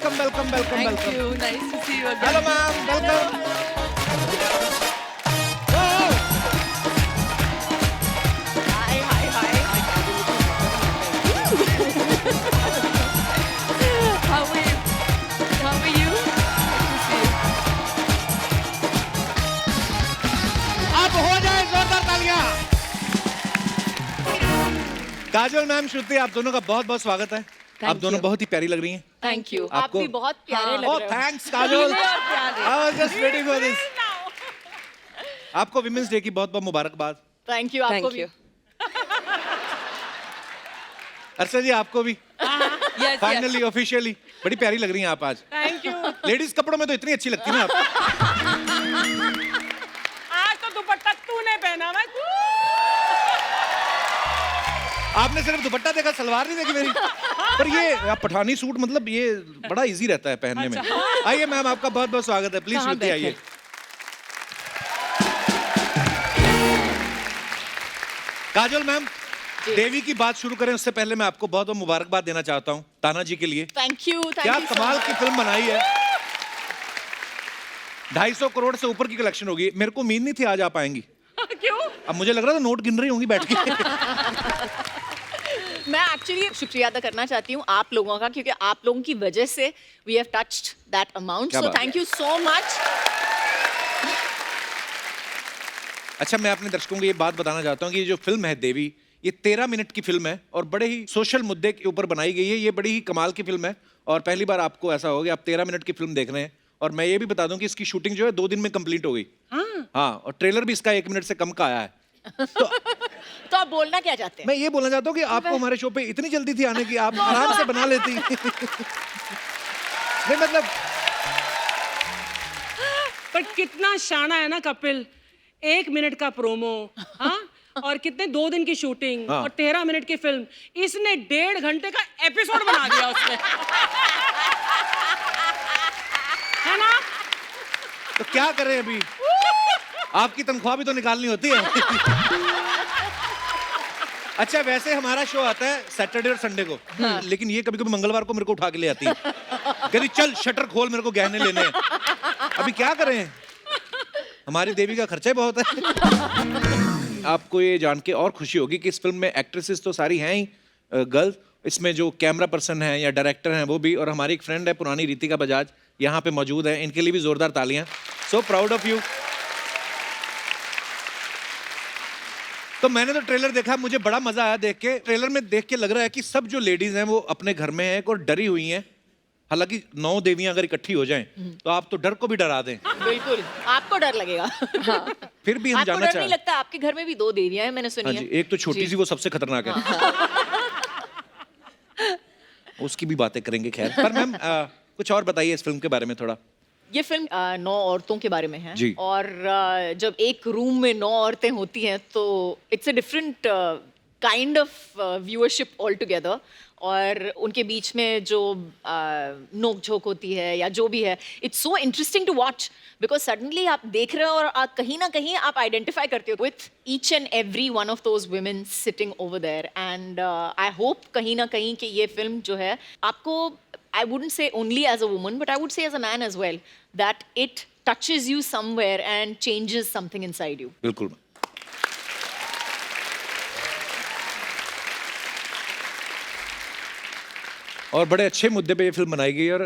Welcome welcome welcome Thank welcome. you. Nice to see you again. Hello ma'am, welcome. Hi, hi, hi. How are you? How are you? Good to see you. अब हो जाए जोरदार तालियां। Kajol ma'am, श्रुति, आप दोनों का बहुत बहुत स्वागत है। आप दोनों you. बहुत ही प्यारी लग रही हैं। Thank you. आप आपको- भी बहुत प्यारे हाँ। लग ओह रहे हो। थैंक्स काजोल। पीले और प्यारे। I was just waiting for this. आपको विमेंस डे की बहुत बहुत मुबारकबाद। थैंक यू, आपको Thank भी। you. अर्षा जी, आपको भी Yes, फाइनली yes. ऑफिशियली बड़ी प्यारी लग रही हैं आप आज। Thank you. लेडीज कपड़ों में तो इतनी अच्छी लगती है ना आप। आज तो दुपट्टा तूने पहना है। आपने सिर्फ दुपट्टा देखा, सलवार नहीं देखी मेरी। पर ये आप पठानी सूट, मतलब ये बड़ा इजी रहता है पहनने में। आइए मैम, आपका बहुत बहुत स्वागत है। प्लीज कहाँ श्रुति आइए। बैठे? काजोल मैम, देवी की बात शुरू करें उससे पहले मैं आपको बहुत बहुत मुबारकबाद देना चाहता हूँ ताना जी के लिए। Thank you. क्या कमाल की फिल्म बनाई है। 250 करोड़ से ऊपर की कलेक्शन होगी। मेरे को उम्मीद नहीं थी आज आप आएंगी। क्यों? अब मुझे लग रहा था नोट गिन रही होंगी बैठ के। मैं एक्चुअली शुक्रिया अदा करना चाहती हूँ आप लोगों का, क्योंकि आप लोगों की वजह से we have touched that amount, क्या सो बात थैंक यू सो मच। अच्छा, मैं अपने दर्शकों को ये बात बताना चाहता हूँ कि ये जो फिल्म है देवी, ये 13 मिनट की फिल्म है और बड़े ही सोशल मुद्दे के ऊपर बनाई गई है। ये बड़ी ही कमाल की फिल्म है और पहली बार आपको ऐसा होगा कि आप 13 मिनट की फिल्म देख रहे हैं। और मैं ये भी बता दूं कि इसकी शूटिंग जो है 2 दिन में कंप्लीट हो गई। हाँ, और ट्रेलर भी इसका 1 मिनट से कम का आया है। तो तो आप बोलना क्या चाहते हैं? मैं ये बोलना चाहता हूँ कि आपको हमारे शो पे इतनी जल्दी थी आने की, आप आराम से बना लेती। नहीं मतलब पर कितना शाना है ना कपिल, 1 मिनट का प्रोमो, हाँ, और कितने 2 दिन की शूटिंग हाँ। और 13 मिनट की फिल्म, इसने 1.5 घंटे का एपिसोड बना दिया उसने। है ना? तो क्या करें अभी, आपकी तनख्वाह भी तो निकालनी होती है। अच्छा, वैसे हमारा शो आता है सैटरडे और संडे को, लेकिन ये कभी कभी मंगलवार को मेरे को उठा के ले आती है। कहती चल शटर खोल, मेरे को गहने लेने हैं। अभी क्या करें, हमारी देवी का खर्चा ही बहुत है। आपको ये जान के और खुशी होगी कि इस फिल्म में एक्ट्रेसेस तो सारी हैं ही गर्ल्स, इसमें जो कैमरा पर्सन है या डायरेक्टर हैं वो भी, और हमारी एक फ्रेंड है पुरानी रितिका बजाज यहाँ पे मौजूद है। इनके लिए भी जोरदार तालियां। So proud of you. तो मैंने तो ट्रेलर देखा, मुझे बड़ा मजा आया देख के। ट्रेलर में देख के लग रहा है कि सब जो लेडीज हैं वो अपने घर में हैं और डरी हुई हैं। हालांकि 9 देवियां अगर इकट्ठी हो जाएं तो आप तो डर को भी डरा दें। बिल्कुल, आपको डर लगेगा। फिर भी हम आपको जानना डर नहीं चाहें। लगता? आपके घर में भी 2 देवियां हैं, मैंने हाँ सुनी जी, है। एक तो छोटी सी, वो सबसे खतरनाक है। उसकी भी बातें करेंगे खैर। पर मैम कुछ और बताइए इस फिल्म के बारे में थोड़ा। ये फिल्म 9 औरतों के बारे में है। जी। और जब एक रूम में 9 औरतें होती हैं तो it's a different kind of viewership all together. और उनके बीच में जो नोक झोंक होती है या जो भी है, it's so interesting to watch, because suddenly आप देख रहे हो और कहीं ना कहीं आप आइडेंटिफाई करते हो with each and every one of those women sitting over there. And I hope कहीं ना कहीं कि ये फिल्म जो है आपको, I wouldn't say only as a woman, but I would say as a man as well, that it touches you somewhere and changes something inside you. बिल्कुल। और बड़े अच्छे मुद्दे पे ये फिल्म बनाई गई और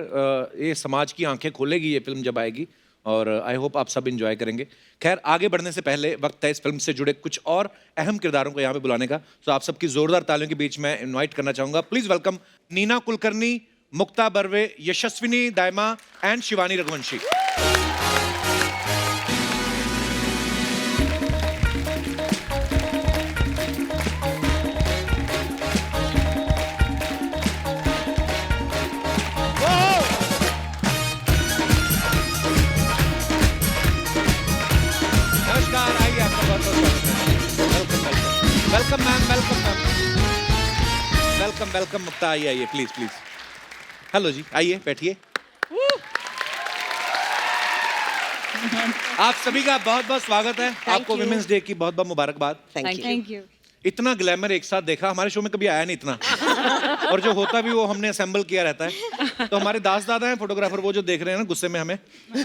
ये समाज की आंखें खोलेगी ये फिल्म जब आएगी। और आई होप आप सब इंजॉय करेंगे। खैर, आगे बढ़ने से पहले वक्त है इस फिल्म से जुड़े कुछ और अहम किरदारों को यहाँ पे बुलाने का। तो आप सबकी जोरदार तालियों के बीच मैं इनवाइट करना चाहूंगा। Please welcome Neena Kulkarni, Mukta Barve, Yashaswini Dayma and Shivani Raghuvanshi. नमस्कार, आइए, आपका बहुत बहुत स्वागत है। Welcome welcome welcome ma'am, welcome ma'am, welcome welcome. Mukta आइए, आइए प्लीज प्लीज। हेलो जी, आइए बैठिए। आप सभी का बहुत बहुत स्वागत है। आपको you. विमेंस डे की बहुत बहुत मुबारकबाद। Thank you. इतना ग्लैमर एक साथ देखा, हमारे शो में कभी आया नहीं इतना। और जो होता भी वो हमने असेंबल किया रहता है। तो हमारे दास दादा हैं फोटोग्राफर, वो जो देख रहे हैं ना गुस्से में हमें,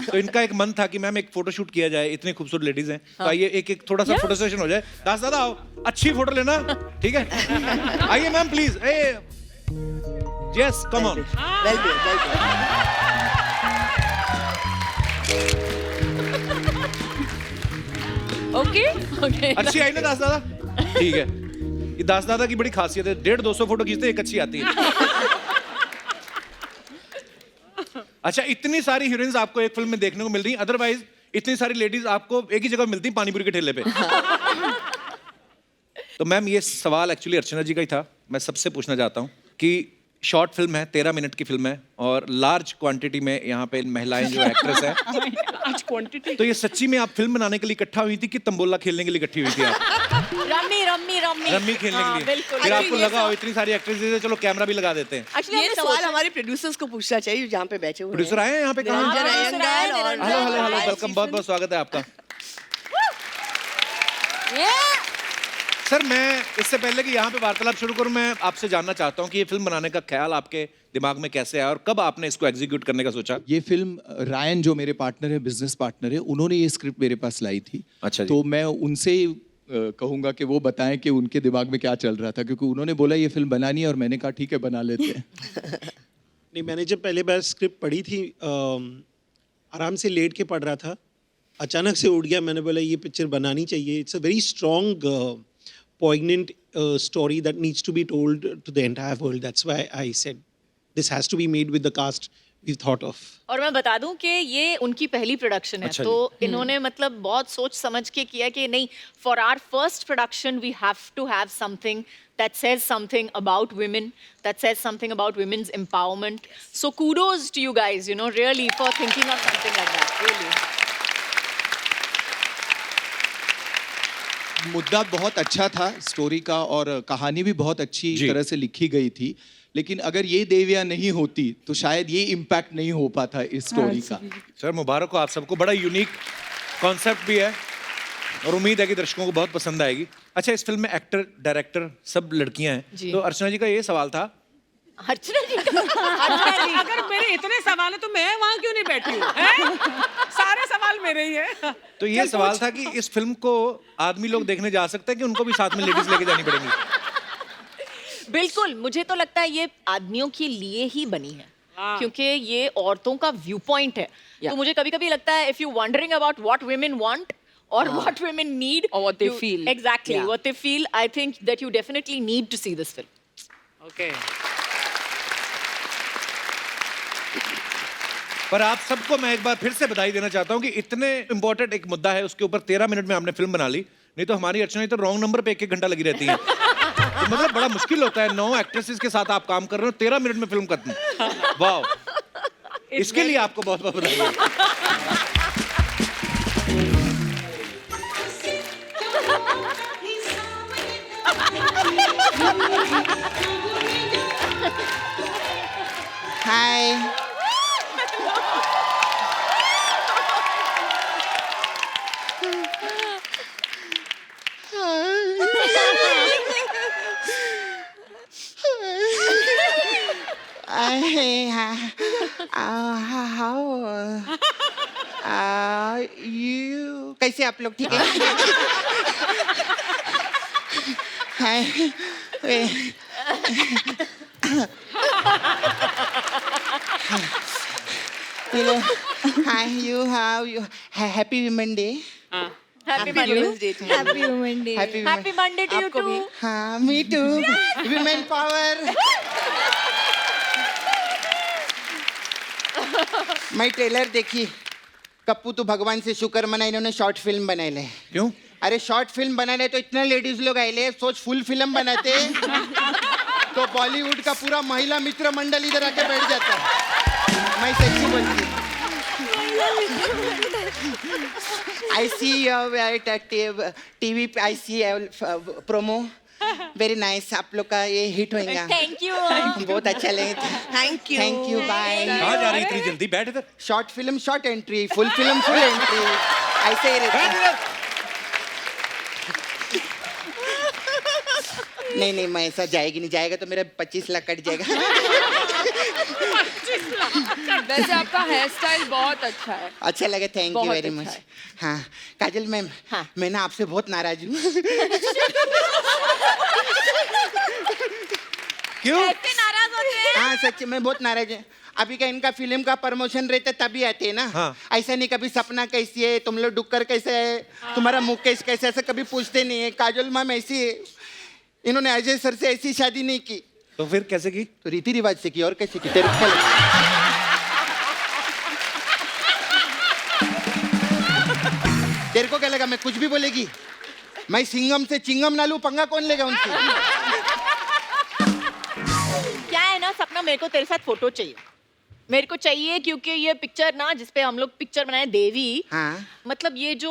तो इनका एक मन था कि मैम एक फोटो शूट किया जाए, इतनी खूबसूरत लेडीज हैं, तो आइए एक एक थोड़ा सा फोटो सेशन हो जाए। दास दादा आओ, अच्छी फोटो लेना, ठीक है? आइए ma'am please. Yes come on. Well done. Okay? Okay. अच्छी आई ना दास दादा? ठीक है, ये दास दादा की बड़ी खासियत है, 150-200 फोटो खींचते एक अच्छी आती है। अच्छा, इतनी सारी हीरोइंस आपको एक फिल्म में देखने को मिल रही, अदरवाइज इतनी सारी लेडीज आपको एक ही जगह मिलती पानीपुरी के ठेले पे। तो मैम ये सवाल एक्चुअली अर्चना जी का ही था। मैं सबसे पूछना चाहता हूँ कि शॉर्ट फिल्म है, 13 मिनट की फिल्म है, और लार्ज क्वांटिटी में यहाँ पे महिलाएं जो एक्ट्रेस है, आज क्वांटिटी। तो ये सच्ची में आप फिल्म बनाने के लिए इकट्ठा हुई थी कि तंबोला खेलने के लिए इकट्ठी हुई थी आप? रम्मी रम्मी खेलने के लिए। बिल्कुल। फिर आपको लगा हो इतनी सारी एक्ट्रेसेस है, चलो कैमरा भी लगा देते हैं। ये सवाल हमारे प्रोड्यूसर्स को पूछना चाहिए जहाँ पे बैठे हुए हैं। प्रोड्यूसर आए हैं यहाँ पे कहाँ? निरंजन अयंगार और हेलो हेलो हेलो, वेलकम, बहुत बहुत स्वागत है आपका। सर मैं इससे पहले कि यहाँ पे वार्तालाप शुरू करूँ, मैं आपसे जानना चाहता हूँ कि ये फिल्म बनाने का ख्याल आपके दिमाग में कैसे आया और कब आपने इसको एग्जीक्यूट करने का सोचा? ये फिल्म रायन जो मेरे पार्टनर है, बिजनेस पार्टनर है, उन्होंने ये स्क्रिप्ट मेरे पास लाई थी। अच्छा जी। तो मैं उनसे कहूँगा कि वो बताएं कि उनके दिमाग में क्या चल रहा था, क्योंकि उन्होंने बोला ये फिल्म बनानी है और मैंने कहा ठीक है बना लेते हैं। नहीं, मैंने जब पहले बार स्क्रिप्ट पढ़ी थी, आराम से लेट के पढ़ रहा था, अचानक से उठ गया। मैंने बोला ये पिक्चर बनानी चाहिए। It's a very strong poignant story that needs to be told to the entire world. That's why I said this has to be made with the cast we've thought of. और मैं बता दूं कि ये उनकी पहली प्रोडक्शन है, अच्छा तो इन्होंने मतलब बहुत सोच समझ के किया कि नहीं, for our first production we have to have something that says something about women, that says something about women's empowerment. So kudos to you guys, you know, really for thinking of something like that, really. मुद्दा बहुत अच्छा था story का, और कहानी भी बहुत अच्छी जी। तरह से लिखी गई थी, लेकिन अगर ये देवियां नहीं होती तो शायद ये इम्पैक्ट नहीं हो पाता इस स्टोरी का। सर मुबारक हो आप सबको, बड़ा यूनिक कॉन्सेप्ट भी है और उम्मीद है कि दर्शकों को बहुत पसंद आएगी। अच्छा, इस फिल्म में एक्टर डायरेक्टर सब लड़कियां हैं, जी। तो अर्चना जी का ये सवाल था। अर्चना जी अगर मेरे इतने सवाल है तो मैं वहाँ क्यों नहीं बैठी हूँ? हैं? सारे सवाल मेरे ही हैं। तो ये सवाल था कि इस फिल्म को आदमी लोग देखने जा सकते हैं कि उनको भी साथ में लेडीज लेके जानी पड़ेंगी? बिल्कुल, मुझे तो लगता है ये आदमियों के लिए ही बनी है, क्योंकि ये औरतों का व्यू पॉइंट है। तो मुझे कभी-कभी लगता है if you wondering about what women want or what women need Or what they feel. Exactly, Yeah. what they feel. I think that you definitely need to see this film. Okay. पर आप सबको मैं एक बार फिर से बधाई देना चाहता हूँ कि इतने इंपॉर्टेंट एक मुद्दा है, उसके ऊपर 13 मिनट में आपने फिल्म बना ली। नहीं तो हमारी अर्चना तो रॉन्ग नंबर पे 1-1 घंटा लगी रहती है। तो मतलब बड़ा मुश्किल होता है, 9 एक्ट्रेसेस के साथ आप काम कर रहे हो, 13 मिनट में फिल्म खत्म। वाह, इसके लिए आपको बहुत बहुत बधाई। हाय। यू कैसे आप लोग? ठीक है। हाय। Hello. Hi, you. How you? Happy Women Day. Happy Women's Day to you. Happy Women Day. Happy Women. Happy Monday to you आपको भी। too. हाँ, me too. Women power. मैं ट्रेलर देखी। कप्पू तो भगवान से शुक्र मना, इन्होंने शॉर्ट फिल्म बनाई ले। क्यों? अरे शॉर्ट फिल्म बनाने तो इतने लेडीज लोग आए ले, सोच फुल फिल्म बनाते तो बॉलीवुड का पूरा महिला मित्र मंडल इधर आके बैठ जाता। मैं सच्ची बोलती। I see your TV पे I see promo very nice। आप लोग का ये हिट होएगा। Thank you. बहुत अच्छा लगे। Thank you bye. कहाँ जा रही इतनी जल्दी? बैठ इधर। Short film short entry, full film full entry, ऐसे ही रहता बैठ है। इधर। नहीं नहीं, मैं ऐसा जाएगी नहीं, जाएगा तो मेरा 25 लाख कट जाएगा। वैसे आपका हेयर स्टाइल बहुत अच्छा है। अच्छा लगे, थैंक यू बहुत वेरी अच्छा मच। है। हाँ काजल मैम, हाँ। मैं ना आपसे बहुत नाराज हूँ। क्यों? ऐसे नाराज होते हैं? हाँ सच्ची मैं बहुत नाराज हूँ। अभी का इनका फिल्म का प्रमोशन रहता है तभी आते हैं ना। हाँ। ऐसा नहीं कभी सपना कैसी है, तुम लोग डुक्कर कैसे है, तुम्हारा मुकेश कैसे, ऐसा कभी पूछते नहीं है। काजल मैम ऐसी है, इन्होंने अजय सर से ऐसी शादी नहीं की तो फिर कैसे की? तो रीति रिवाज से की, और कैसे की? तेरे को क्या लगता है? तेरे को क्या लगा मैं कुछ भी बोलेगी? मैं सिंगम से चिंगम ना लूं, पंगा कौन लेगा उनसे? क्या है ना सपना, मेरे को तेरे साथ फोटो चाहिए। मेरे को चाहिए क्योंकि ये पिक्चर ना जिसपे हम लोग पिक्चर बनाए देवी, हाँ। मतलब ये जो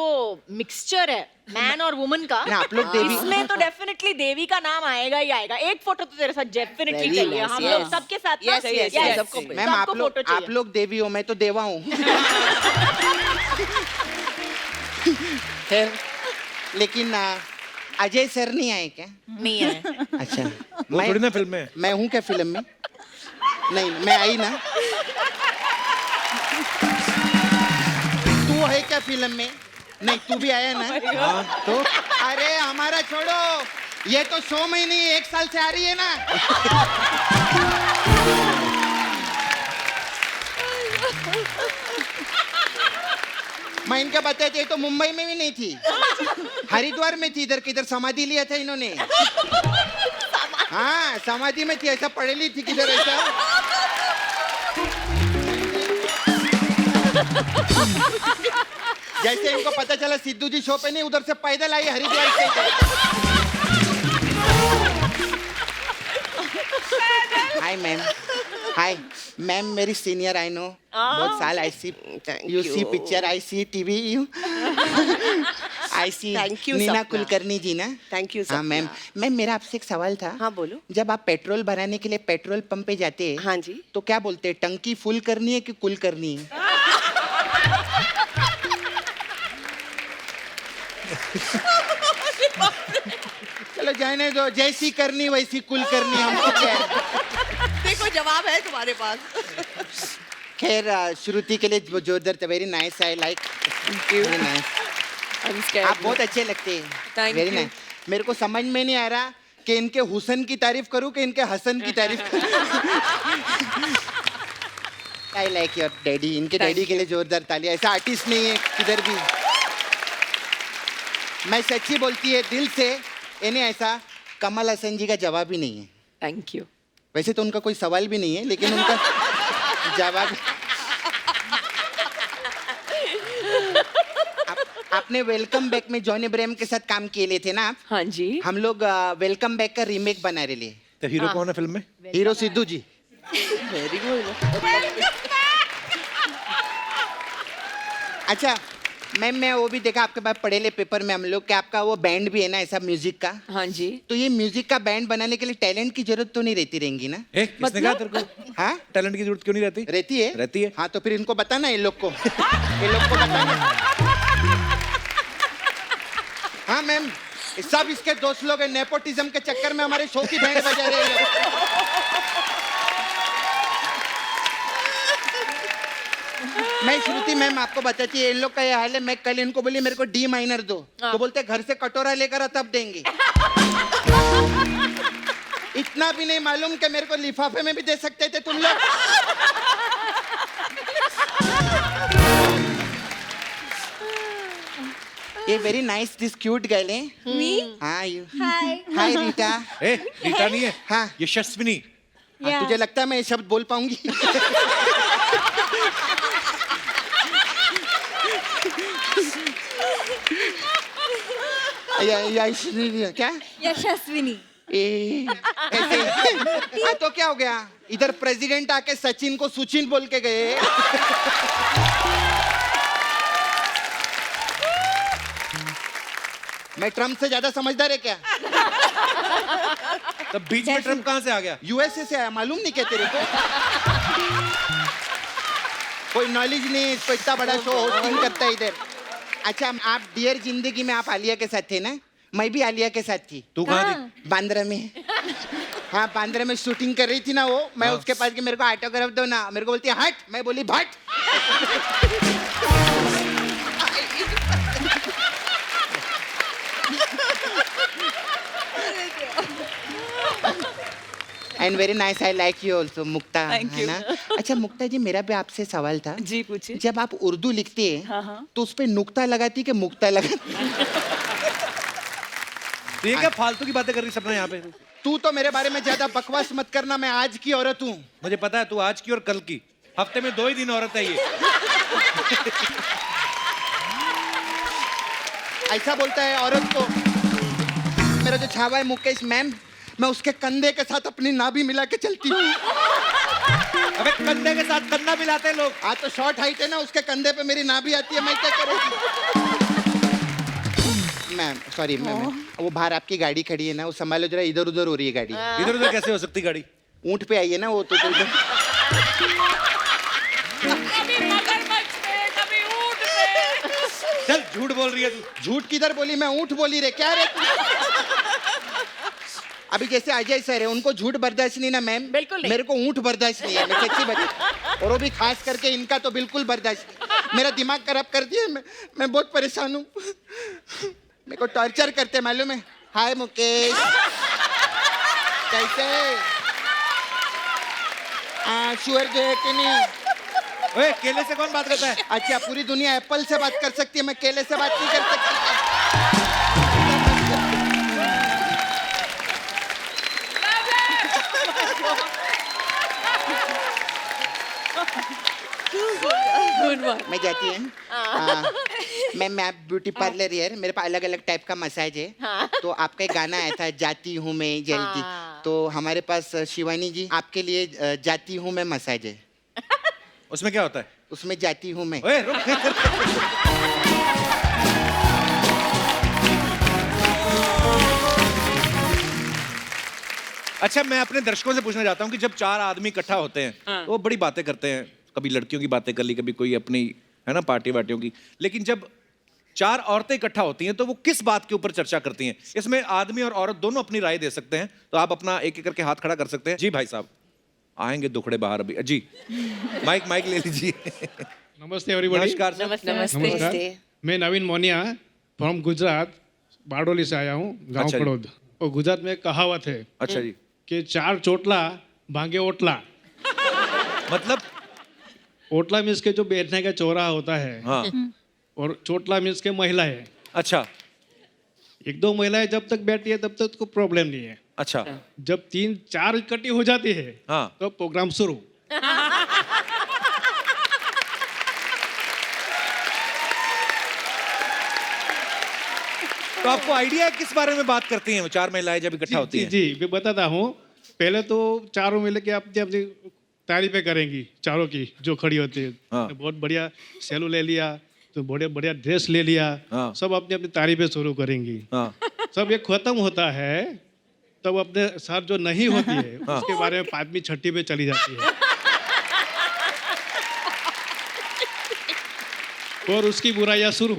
मिक्सचर है मैन और वुमन का, ना, आप लोग देवी- इसमें तो डेफिनेटली देवी का नाम आएगा ही आएगा। एक फोटो तो तेरे साथ डेफिनेटली Very चाहिए। nice, हम yes. लोग सबके साथ ना, Yes, yes, yes, yes. सबको मैम आप सबको फोटो चाहिए। लोग देवी हो, मैं तो देवा हूँ। खैर, लेकिन अजय सर नहीं आए क्या? नहीं है। अच्छा वो थोड़ी ना फिल्म में। मैं हूँ क्या फिल्म में? नहीं मैं आई ना। तू है क्या फिल्म में? नहीं तू भी आया ना। तो अरे हमारा छोड़ो, ये तो 100 महीने 1 साल से आ रही है ना। मैं इनका बताती, ये तो मुंबई में भी नहीं थी, हरिद्वार में थी। इधर किधर समाधि लिया था इन्होंने। हाँ समाधि में थी, ऐसा पढ़ेली थी किधर ऐसा। जैसे इनको पता चला सिद्धू जी शो पे नहीं, उधर से पैदल आई हरिद्वार से इधर। हाय मैम, हाय मैम, मेरी सीनियर आई नो, बहुत साल I see you see picture, I see TV you, I see Thank you, Neena Sapna. Kulkarni ji ना। Thank you, हाँ मैम, सपना। मैम मेरा आपसे एक सवाल था। हाँ, बोलो। जब आप पेट्रोल भराने के लिए पेट्रोल पंप पे जाते हैं, हाँ जी। तो क्या बोलते हैं, टंकी फुल करनी है कि कुल करनी है? चलो जाने दो, जैसी करनी वैसी कुल करनी, हमको क्या है। देखो जवाब है तुम्हारे पास। खैर श्रुति के लिए जोरदार, very nice, I like, very nice. I'm scared. आप बहुत अच्छे लगते हैं, Thank वेरी you. नाइस। मेरे को समझ में नहीं आ रहा कि इनके हुसन की तारीफ करूं कि इनके हसन की तारीफ करूं। आई लाइक योर डैडी, इनके Thank डैडी के लिए जोरदार तालियां। ऐसा आर्टिस्ट नहीं है किधर भी। मैं सच्ची बोलती है दिल से, इन्हें ऐसा कमल हसन जी का जवाब ही नहीं है। Thank you. वैसे तो उनका कोई सवाल भी नहीं है, लेकिन उनका जवाब। आपने वेलकम बैक में जॉनी अब्राहम के साथ काम किए ले थे ना आप? हाँ जी। हम लोग वेलकम बैक का रीमेक बना रहे लिए। तो हीरो कौन है फिल्म में? Hero Sidhu ji. Very good. अच्छा मैम, मैं वो भी देखा आपके पास पढ़े ले पेपर में हम लोग कि आपका वो बैंड भी है ना ऐसा म्यूजिक का। हाँ जी। तो ये म्यूजिक का बैंड बनाने के लिए टैलेंट की जरूरत तो नहीं रहती रहेंगी ना? किसने कहा तेरे को? हाँ टैलेंट की जरूरत क्यों नहीं रहती? रहती है। रहती है। हाँ तो फिर इनको बताना, ये लोग को, ये लोग को बताना। हाँ मैम, सब इसके दोस्त लोग हैं, नेपोटिज्म के चक्कर में हमारे शो की बैंड बजा रहे हैं। मैं श्रुति मैम आपको बताती है, इन लोग का ये हाल है। मैं कल इनको बोली मेरे को डी माइनर दो, तो बोलते घर से कटोरा लेकर आ तब देंगे। इतना भी नहीं मालूम कि मेरे को लिफाफे में भी दे सकते थे तुम लोग। ये very nice this cute girl है। हाँ यू, हाय रीटा। ए, रीता नहीं है, हाँ यशस्विनी। हाँ, तुझे लगता है मैं ये शब्द बोल पाऊंगी? क्या यशस्विनी। कैसे? हाँ तो क्या हो गया, इधर प्रेसिडेंट आके सचिन को सुचिन बोल के गए। मैं ट्रम्प से ज्यादा समझदार है क्या? तब बीच में ट्रम्प कहाँ से आ गया? यूएसए से आया, मालूम नहीं क्या तेरे को? कोई नॉलेज नहीं है, इसको इतना बड़ा शो होस्टिंग करता है इधर। अच्छा आप डियर जिंदगी में आप आलिया के साथ थे ना, मैं भी आलिया के साथ थी। तू कहाँ थी? बांद्रा में। हाँ, बांद्रा में शूटिंग कर रही थी ना वो। मैं हाँ। उसके पास कि मेरे को ऑटोग्राफ दो ना, मेरे को बोलती है हट, मैं बोली भट। And very nice, I like you also Mukta, Thank है you. ना? अच्छा मुक्ता जी, मेरा भी आपसे सवाल था। जी पूछिए। जब आप उर्दू लिखती है हाँ। तो उस पे नुक्ता लगाती कि मुक्ता लगाती? तो ये क्या फालतू की बातें कर रही सपना यहाँ पे? तू तो मेरे बारे में ज्यादा बकवास मत करना, मैं आज की औरत हूँ। मुझे पता है तू आज की और कल की, हफ्ते में 2 ही दिन औरत है ये। ऐसा बोलता है औरत को। मेरा जो छावा है मुकेश मैम, मैं उसके कंधे के साथ अपनी नाभि मिला के चलती हूँ। अबे कंधे के साथ कंधा मिलाते हैं लोग। हाँ तो शॉर्ट हाइट है ना, उसके कंधे पे मेरी नाभि आती है, मैं क्या करूँ? मैम सॉरी मैम, वो बाहर आपकी गाड़ी खड़ी है ना, वो संभालो जरा, इधर उधर हो रही है गाड़ी। इधर उधर कैसे हो सकती गाड़ी? ऊंट पे आई है ना वो, तो इधर। कभी मगरमच्छ पे, कभी ऊंट पे। चल झूठ बोल रही है तू। झूठ किधर बोली, मैं ऊंट बोली रे, क्या रे तू? अभी जैसे अजय सर है, उनको झूठ बर्दाश्त नहीं ना मैम? बिल्कुल नहीं। मेरे को ऊंट बर्दाश्त नहीं है, मैं सच्ची बता, और वो भी खास करके इनका तो बिल्कुल बर्दाश्त नहीं। मेरा दिमाग खराब कर दिया, मैं बहुत परेशान हूँ। मेरे को टॉर्चर करते मालूम है। हाय मुकेश, कैसे? शुअर जो है कि नहीं? ओए केले से कौन बात करता है? अच्छा, पूरी दुनिया एप्पल से बात कर सकती है, मैं केले से बात नहीं कर सकती। Good one. मैं जाती है। मैं आप ब्यूटी पार्लर है, मेरे पास अलग अलग टाइप का मसाज है। तो आपका एक गाना आया था, जाती हूँ मैं जल्दी। तो हमारे पास शिवानी जी आपके लिए जाती हूँ मैं मसाज है। उसमें क्या होता है? उसमें जाती हूँ मैं। ओए रुक। अच्छा, मैं अपने दर्शकों से पूछना चाहता हूँ कि जब 4 आदमी इकट्ठा होते हैं तो वो बड़ी बातें करते हैं, कभी लड़कियों की बातें कर ली, कभी कोई अपनी, है ना, पार्टी वार्टियों की। लेकिन जब 4 औरतें इकट्ठा होती हैं तो वो किस बात के ऊपर चर्चा करती हैं? इसमें आदमी और औरत दोनों अपनी राय दे सकते हैं, तो आप अपना एक एक करके हाथ खड़ा कर सकते हैं। जी भाई साहब, आएंगे दुखड़े बाहर अभी जी। माइक ले लीजिए। नमस्ते एवरीबॉडी। नमस्कार सर। नमस्कार। मैं नवीन मोनिया फ्रॉम गुजरात, बारडोली से आया हूँ, गांव अच्छा जी। कड़ोद। और गुजरात में एक कहावत है अच्छा जी, कि 4 चोटला भांगे ओटला। मतलब? ओटला मीन्स के जो बैठने का चौराहा होता है, हाँ, और चोटला मीन्स के महिला है। अच्छा 1-2 महिलाएं जब तक बैठी है तब तक कोई प्रॉब्लम नहीं है। अच्छा, जब 3-4 इकट्ठी हो जाती है हाँ। तो प्रोग्राम शुरू। तो आपको आइडिया है किस बारे में बात करती हैं वो 4 महिलाएं जब इकट्ठा होती हैं? जी, मैं बताता हूँ। पहले तो चारों मिल के अपनी अपनी तारीफें करेंगी, चारों की जो खड़ी होती है। हाँ। तो बहुत बढ़िया सैलू ले लिया, तो बढ़िया बढ़िया ड्रेस ले लिया, हाँ। सब अपनी अपनी तारीफें शुरू करेंगी। हाँ, सब ये खत्म होता है तब अपने साथ जो नहीं होती है हाँ। उसके बारे में 5वीं छठी पे चली जाती है। और उसकी बुराइयां शुरू,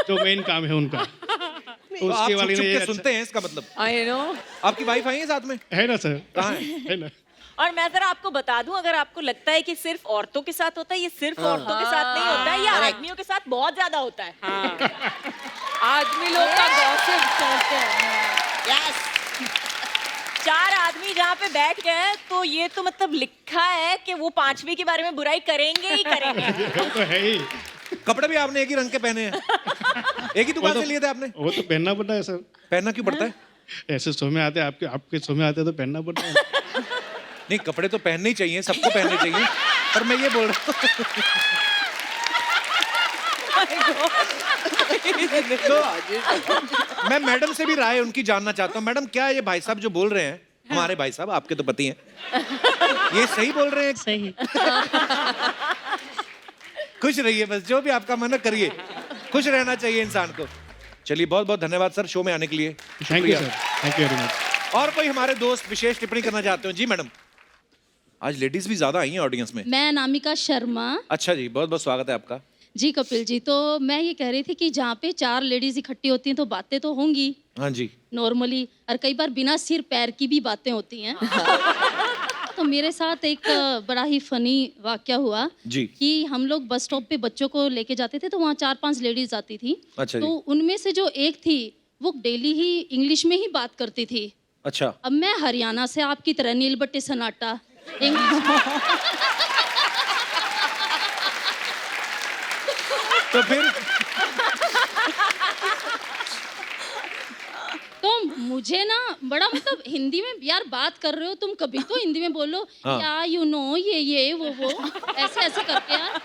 जो मेन काम है उनका। तो आप उसके वाली चुप ने के ये सुनते हैं, इसका मतलब? I know. आपकी वाइफ आई है साथ में? है ना सर? कहाँ है? है ना? और मैं जरा आपको बता दूं, अगर आपको लगता है कि सिर्फ औरतों के साथ होता है, ये सिर्फ औरतों के साथ नहीं होता है, ये आदमियों के साथ बहुत ज्यादा होता है। आदमी लोग का गॉसिप करते हैं। यस। 4 आदमी जहाँ पे बैठ गए हैं, तो ये तो मतलब लिखा है कि वो 5वीं के बारे में बुराई करेंगे ही करेंगे। वो तो है ही। कपड़े भी आपने एक ही रंग के पहने हैं? एक ही दुकान से लिए थे आपने? वो तो पहनना पड़ता है सर। पहनना क्यों पड़ता है? ऐसे शो में आते हैं, आपके शो में आते हैं तो पहनना पड़ता है। नहीं, कपड़े तो पहनने ही चाहिए, सबको पहनने चाहिए, पर मैं ये बोल रहा हूँ तो मैं मैडम से भी राय उनकी जानना चाहता हूँ। मैडम, क्या ये भाई साहब जो बोल रहे हैं, हमारे भाई साहब आपके तो पति हैं, ये सही बोल रहे हैं? सही। खुश रहिए, बस जो भी आपका मन है करिए, खुश रहना चाहिए इंसान को। चलिए, बहुत बहुत धन्यवाद सर शो में आने के लिए। Thank you sir, thank you very much. और कोई हमारे दोस्त विशेष टिप्पणी करना चाहते हो? जी मैडम। आज लेडीज भी ज्यादा आई हैं ऑडियंस में। मैं अनामिका शर्मा। अच्छा जी, बहुत बहुत स्वागत है आपका। जी कपिल जी, तो मैं ये कह रही थी कि जहाँ पे 4 लेडीज इकट्ठी होती हैं तो बातें तो होंगी हाँ जी। नॉर्मली, और कई बार बिना सिर पैर की भी बातें होती हैं। तो मेरे साथ एक बड़ा ही फनी वाकया हुआ जी। कि हम लोग बस स्टॉप पे बच्चों को लेके जाते थे, तो वहाँ 4-5 लेडीज आती थी। अच्छा तो जी। उनमें से जो एक थी वो डेली ही इंग्लिश में ही बात करती थी। अच्छा। अब मैं हरियाणा से आपकी तरह नील बट्टी सन्नाटा तो फिर तो मुझे ना बड़ा मतलब हिंदी में, यार बात कर रहे हो तुम, कभी तो हिंदी में बोलो। हाँ। या यू नो ये वो ऐसे ऐसे करके यार।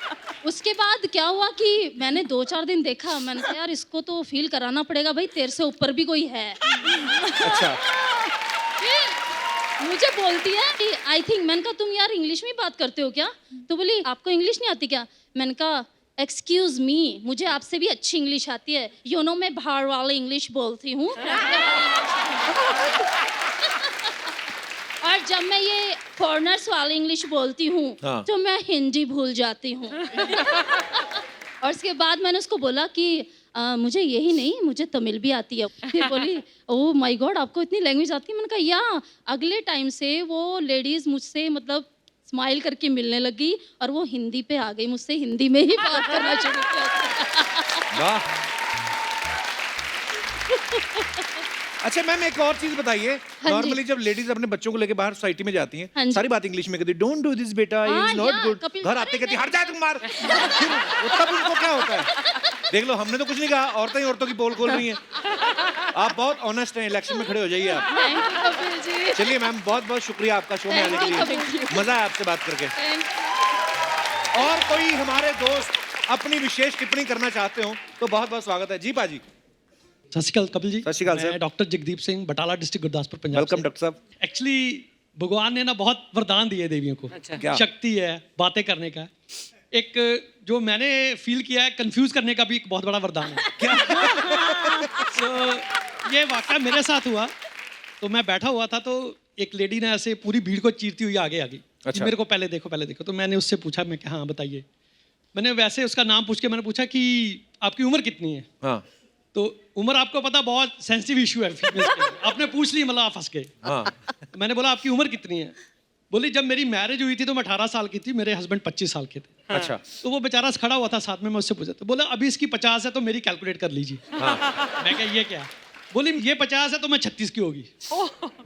उसके बाद क्या हुआ कि मैंने 2-4 दिन देखा, मैंने कहा यार इसको तो फील कराना पड़ेगा भाई, तेरे से ऊपर भी कोई है। अच्छा। फिर मुझे बोलती है कि आई थिंक, मैंने कहा तुम यार इंग्लिश में बात करते हो क्या? तो बोली आपको इंग्लिश नहीं आती क्या? मैंने कहा एक्सक्यूज मी, मुझे आपसे भी अच्छी इंग्लिश आती है, यू नो मैं बाहर वाली इंग्लिश बोलती हूँ। और जब मैं ये फॉरेनर्स वाली इंग्लिश बोलती हूँ हाँ। तो मैं हिंदी भूल जाती हूँ। और उसके बाद मैंने उसको बोला कि मुझे यही नहीं, मुझे तमिल भी आती है। फिर बोली ओह माय गॉड, आपको इतनी लैंग्वेज आती है? मैंने कहा या। अगले टाइम से वो लेडीज मुझसे मतलब स्माइल करके मिलने लगी और वो हिंदी पे आ गई, मुझसे हिंदी में ही बात करना शुरू किया। वाह। अच्छा मैम एक और चीज बताइए, हाँ नॉर्मली जब लेडीज अपने बच्चों को लेके बाहर सोसाइटी में जाती हाँ हैं, जी। सारी बात इंग्लिश में कहती, डोंट डू दिस बेटा, इज नॉट या, गुड। कपिल, घर आते अरे कहती नहीं। हट जा तुम मार। फिर तब उनको क्या होता है? देख लो, हमने तो कुछ नहीं कहा, औरतें ही औरतों की पोल खोल रही हैं। आप बहुत ऑनेस्ट हैं, इलेक्शन में खड़े हो जाइए आप। Thank you Kapil ji. चलिए मैम, बहुत बहुत शुक्रिया आपका शो में आने के लिए, मजा आया आपसे बात करके। और कोई हमारे दोस्त अपनी विशेष टिप्पणी करना चाहते हो तो बहुत बहुत स्वागत है जी। पाजी सत श्री अकाल कपिल जी। सत श्री अकाल सर। मैं doctor Jagdeep Singh, Batala district Gurdaspur Punjab. Welcome doctor साहब। एक्चुअली भगवान ने ना बहुत वरदान दिए देवियों को। क्या? शक्ति है बातें करने का। एक जो मैंने फील किया है, कंफ्यूज करने का भी एक बहुत बड़ा वरदान है। क्या? So, ये वाकया मेरे साथ हुआ। तो मैं बैठा हुआ था तो एक लेडी ने ऐसे पूरी भीड़ को चीरती हुई आगे आ गई। अच्छा। मेरे को पहले देखो पहले देखो। तो मैंने उससे पूछा, मैं क्या हाँ बताइए। मैंने वैसे उसका नाम पूछ के मैंने पूछा कि आपकी उम्र कितनी है? हाँ। तो उम्र आपको पता बहुत सेंसिटिव इशू है females के लिए। आपने पूछ ली, मतलब आप फंस गए। हाँ। तो मैंने बोला आपकी उम्र कितनी है? बोली जब मेरी मैरिज हुई थी तो मैं 18 साल की थी, मेरे हस्बैंड 25 साल के थे। अच्छा। तो वो बेचारा खड़ा हुआ था साथ में, मैं उससे पूछा तो बोला अभी इसकी 50 है तो मेरी कैलकुलेट कर लीजिए। मैं कहा ये क्या? बोली ये 50 है तो मैं 36 की होगी।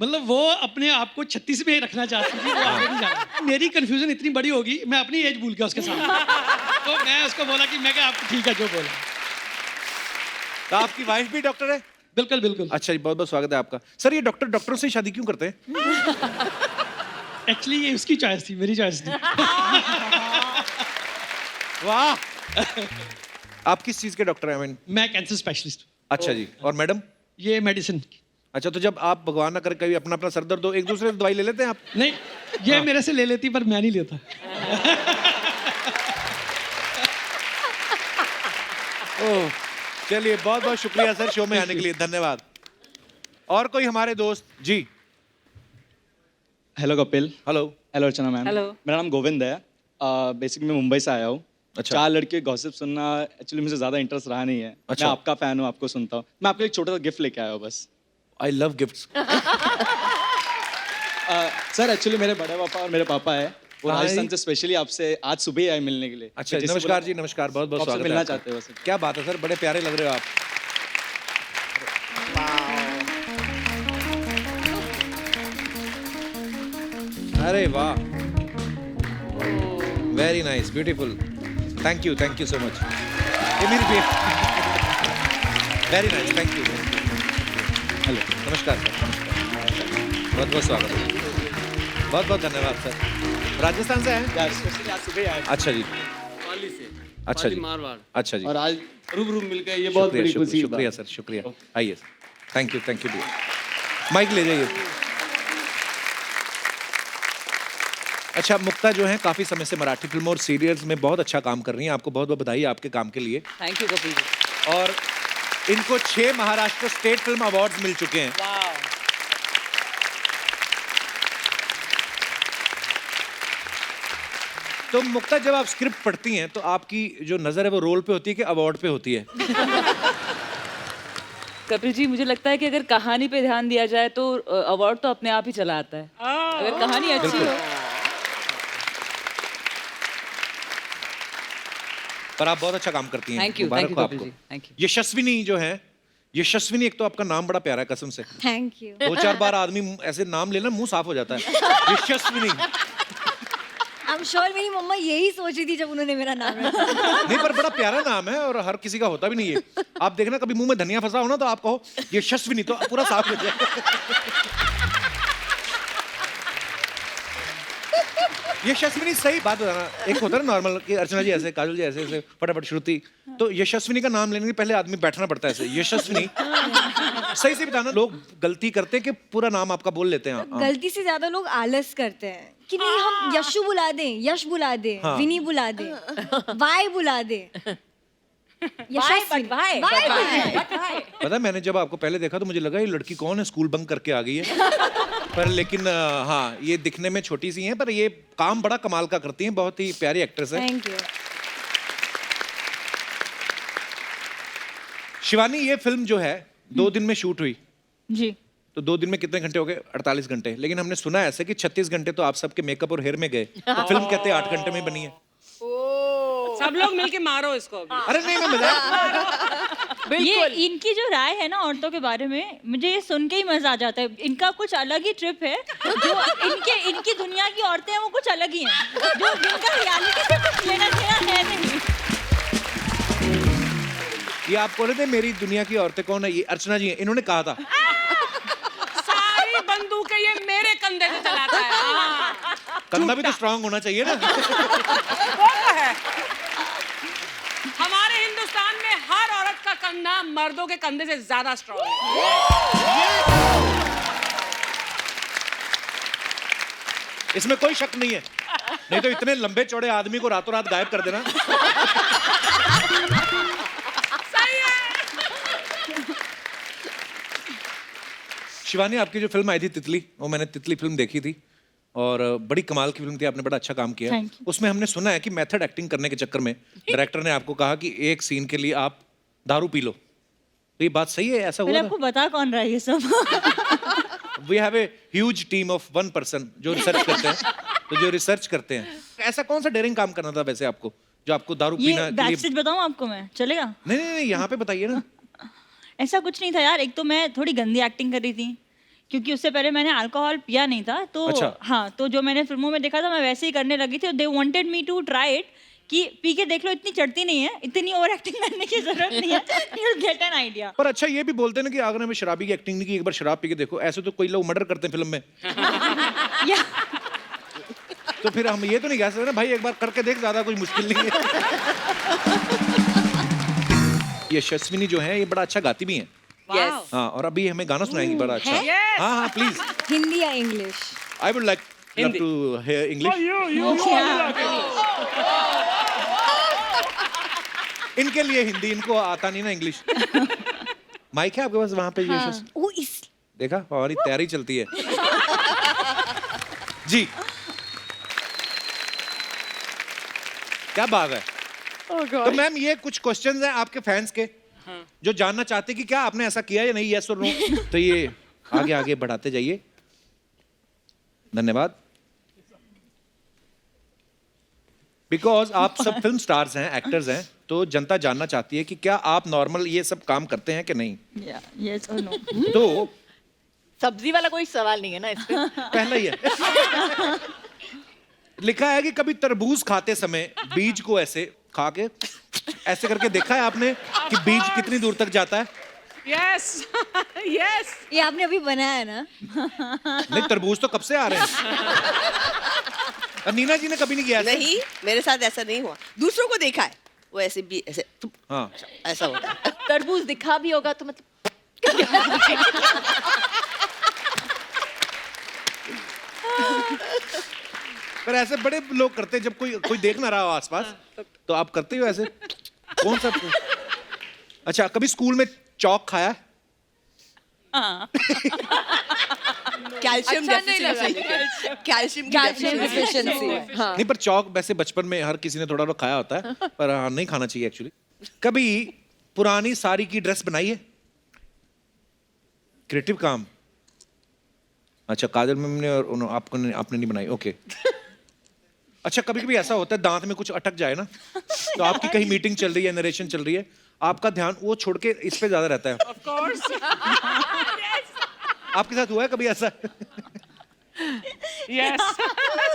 मतलब वो अपने आप को 36 में ही रखना चाहती थी, वो आगे नहीं जाना। मेरी कंफ्यूजन इतनी बड़ी होगी, मैं अपनी एज भूल गया उसके साथ। तो मैं उसको बोला कि मैं क्या आपको ठीक है जो बोला। तो आपकी वाइफ भी डॉक्टर है? बिल्कुल बिल्कुल। अच्छा जी, बहुत बहुत स्वागत है आपका। सर ये डॉक्टरों से शादी क्यों करते हैं? एक्चुअली ये उसकी चॉइस थी, मेरी चॉइस थी। वाह। आप किस चीज के डॉक्टर हैं? मैं कैंसर स्पेशलिस्ट। अच्छा जी। और मैडम? ये मेडिसिन। अच्छा, तो जब आप भगवान ना करे कभी अपना अपना सर दर्द हो, एक दूसरे से दवाई ले लेते हैं आप? नहीं, ये मेरे से ले लेती पर मैं नहीं लेता। ओह, चलिए बहुत बहुत शुक्रिया सर शो में आने के लिए, धन्यवाद। और कोई हमारे दोस्त जी? हेलो कपिल। हेलो। हेलो अर्चना मैम। हेलो। मेरा नाम गोविंद है। बेसिकली मैं मुंबई से आया हूँ। अच्छा। 4 लड़के गॉसिप सुनना एक्चुअली मुझे ज़्यादा इंटरेस्ट रहा नहीं है। अच्छा। मैं आपका फ़ैन हूँ, आपको सुनता हूँ। मैं आपको एक छोटा सा गिफ्ट लेके आया हूँ बस। I love gifts. Sir actually मेरे बड़े पापा और मेरे पापा है, वो हाँ, राजस्थान से स्पेशली आपसे आज सुबह ही आए मिलने के लिए। अच्छा, जिससे नमस्कार बोला- जी, नमस्कार, बहुत बहुत आपसे स्वागत है मिलना आपका। चाहते हो सर। क्या बात है सर, बड़े प्यारे लग रहे हो आप। अरे वाह, very nice, beautiful, thank you so much. ये मेरी very nice, thank you. Hello, नमस्कार सर, बहुत बहुत स्वागत है, बहुत बहुत धन्यवाद सर। राजस्थान से हैं? स्पेशली आज सुबह आए। अच्छा जी। पाली से। अच्छा जी। मारवाड़। अच्छा जी। और आज रूबरू मिल गए, ये बहुत बड़ी खुशी की शुक्रिया बात। सर, शुक्रिया। आइए सर, थैंक यू माइक ले जाइए। अच्छा, मुक्ता जो है काफी समय से मराठी फिल्मों और सीरियल्स में बहुत अच्छा काम कर रही हैं, आपको बहुत बहुत बधाई आपके काम के लिए। Thank you Kapil ji. और इनको 6 महाराष्ट्र स्टेट फिल्म अवार्ड्स मिल चुके हैं। वाह। तो मुक्ता, जब आप स्क्रिप्ट पढ़ती हैं तो आपकी जो नजर है वो रोल पे होती है कि अवार्ड पे होती है? कपिल जी, मुझे लगता है कि अगर कहानी पे ध्यान दिया जाए तो अवार्ड तो अपने आप ही चला आता है, अगर कहानी अच्छी हो। पर आप बहुत अच्छा काम करती हैं। Thank you, Mubarak thank you, हो कपिल आपको। जी, thank you। यशस्विनी जो है, यशस्विनी, एक तो आपका नाम बड़ा प्यारा है कसम से। Thank you. 2-4 बार आदमी ऐसे नाम लेना मुंह साफ हो जाता है। यशस्विनी। आई एम श्योर मेरी मम्मा यही सोच रही थी जब उन्होंने मेरा नाम रखा। नहीं, पर बड़ा प्यारा नाम है और हर किसी का होता भी नहीं है। आप देखना कभी मुंह में धनिया फंसा हो ना तो आप कहो यशस्विनी, तो पूरा साफ हो जाए। यशस्विनी, सही बात बताना, एक होता है नॉर्मल कि अर्चना जी ऐसे, काजल जी ऐसे ऐसे फटाफट श्रुति, तो यशस्विनी का नाम लेने के पहले आदमी बैठना पड़ता है ऐसे, यशस्विनी। सही से बताना, लोग गलती करते हैं कि पूरा नाम आपका बोल लेते हैं। गलती से ज्यादा लोग आलस करते हैं कि नहीं हम यशु बुला दें, यश बुला दें, हाँ। विनी बुला दें, वाई बुला दें। पता है, मैंने जब आपको पहले देखा तो मुझे लगा ये लड़की कौन है, स्कूल बंक करके आ गई है। पर लेकिन हाँ, ये दिखने में छोटी सी हैं पर ये काम बड़ा कमाल का करती हैं, बहुत ही प्यारी एक्ट्रेस है। Thank you. शिवानी, ये फिल्म जो है 2 दिन में शूट हुई जी। तो 2 दिन में कितने घंटे हो गए? 48 घंटे। लेकिन हमने सुना है ऐसे कि 36 घंटे तो आप सबके मेकअप और हेयर में गए, तो फिल्म कहते हैं 8 घंटे में बनी है। सब लोग मिलके मारो इसको अभी। अरे नहीं, मैं मजाक। ये इनकी जो राय है ना औरतों के बारे में, मुझे ये सुन के ही मजा आ जाता है। इनका कुछ अलग ही ट्रिप है, जो इनकी दुनिया की औरतें हैं वो कुछ अलग ही हैं, जो जिनका रियलिटी से कुछ लेना देना है नहीं। ये आप बोले थे मेरी दुनिया की औरतें कौन है, ये अर्चना जी हैं, इन्होंने कहा था। सारी बंदूकें ये मेरे कंधे पे चलाता है। हाँ। कंधा भी तो स्ट्रांग होना चाहिए ना। वो तो है। हमारे हिंदुस्तान में हर औरत का कंधा मर्दों के कंधे से ज्यादा स्ट्रांग है। इसमें कोई शक नहीं है, नहीं तो इतने लंबे चौड़े आदमी को रातों रात गायब कर देना। सही है। शिवानी, आपकी जो फिल्म आई थी तितली, वो मैंने तितली फिल्म देखी थी और बड़ी कमाल की फिल्म थी, आपने बड़ा अच्छा काम किया। Thank you। उसमें हमने सुना है कि मेथड एक्टिंग करने के चक्कर में डायरेक्टर ने आपको कहा कि एक सीन के लिए आप दारू पी लो, तो ये बात सही है? ऐसा पहले हुआ आपको बता कौन रहा है ये सब? We have a huge team of 1 person जो रिसर्च करते हैं, तो जो रिसर्च करते हैं। ऐसा कौन सा डेयरिंग काम करना था वैसे आपको, जो आपको दारू ये पीना के बैक लिए? स्टेज बताऊं आपको मैं, चलेगा? नहीं, यहाँ पे बताइए ना। ऐसा कुछ नहीं था यार, एक तो मैं थोड़ी गंदी एक्टिंग कर रही थी क्योंकि उससे पहले मैंने अल्कोहल पिया नहीं था, तो अच्छा। हाँ, तो जो मैंने फिल्मों में देखा था मैं वैसे ही करने लगी थी। They wanted me to try it कि पी के देख लो, इतनी चढ़ती नहीं है, इतनी ओवर एक्टिंग करने की जरूरत नहीं है, you will get an idea. पर अच्छा, ये भी बोलते हैं ना कि अगर हमें शराबी की एक्टिंग नहीं की, एक बार शराब पी के देखो। ऐसे तो कोई लोग मर्डर करते हैं फिल्म में। तो फिर हम ये तो नहीं कह सकते ना भाई एक बार करके देख, ज्यादा कोई मुश्किल नहीं है। ये यशस्विनी जो है ये बड़ा अच्छा गाती भी हैं। Yes. हाँ, और अभी हमें गाना सुनाएंगी बड़ा अच्छा। है? Yes. हाँ हाँ, प्लीज। हिंदी या English? I would like to hear English. इनके लिए हिंदी, इनको आता नहीं ना इंग्लिश। माइक है आपके पास वहां पे? यशस्विनी, ओ इस देखा हमारी तैयारी चलती है जी। क्या बात है। तो मैम, ये कुछ क्वेश्चंस हैं आपके फैंस के जो जानना चाहते हैं कि क्या आपने ऐसा किया या नहीं, यस और नो। तो ये आगे आगे बढ़ाते जाइए। धन्यवाद। बिकॉज आप सब फिल्म स्टार्स हैं, एक्टर्स हैं, तो जनता जानना चाहती है कि क्या आप नॉर्मल ये सब काम करते हैं कि नहीं। यस और नो। तो सब्जी वाला कोई सवाल नहीं है ना इस पे? पहला ही है। लिखा है कि कभी तरबूज खाते समय बीज को ऐसे खा के ऐसे करके देखा है आपने कि बीज कितनी दूर तक जाता है? Yes yes. ये आपने अभी बनाया है ना? नहीं, तरबूज तो कब से आ रहे हैं। और नीना जी ने कभी नहीं किया ऐसा? नहीं, मेरे साथ ऐसा नहीं हुआ, दूसरों को देखा है वो ऐसे भी ऐसे हाँ, ऐसा होता है। तरबूज दिखा भी होगा तो मतलब पर ऐसे बड़े लोग करते हैं, जब कोई देख ना रहा हो आसपास, तो आप करते हो ऐसे? कौन सा? अच्छा, कभी स्कूल में चौक खाया? हाँ। कैल्शियम अच्छा नहीं लगा। डेफिशिएंसी कैल्शियम कैल्शियम डिफिशिएंसी है। हाँ नहीं, पर चौक वैसे बचपन में हर किसी ने थोड़ा थोड़ा खाया होता है, पर हाँ, नहीं खाना चाहिए एक्चुअली। कभी पुरानी साड़ी की ड्रेस बनाई है? क्रिएटिव काम। अच्छा, काजल मैम ने और आपने नहीं बनाई, ओके। अच्छा, कभी कभी ऐसा होता है दांत में कुछ अटक जाए ना, तो आपकी कहीं मीटिंग चल रही है, नरेशन चल रही है, आपका ध्यान वो छोड़ के इस पे ज्यादा रहता है। आपके साथ हुआ है कभी ऐसा? यस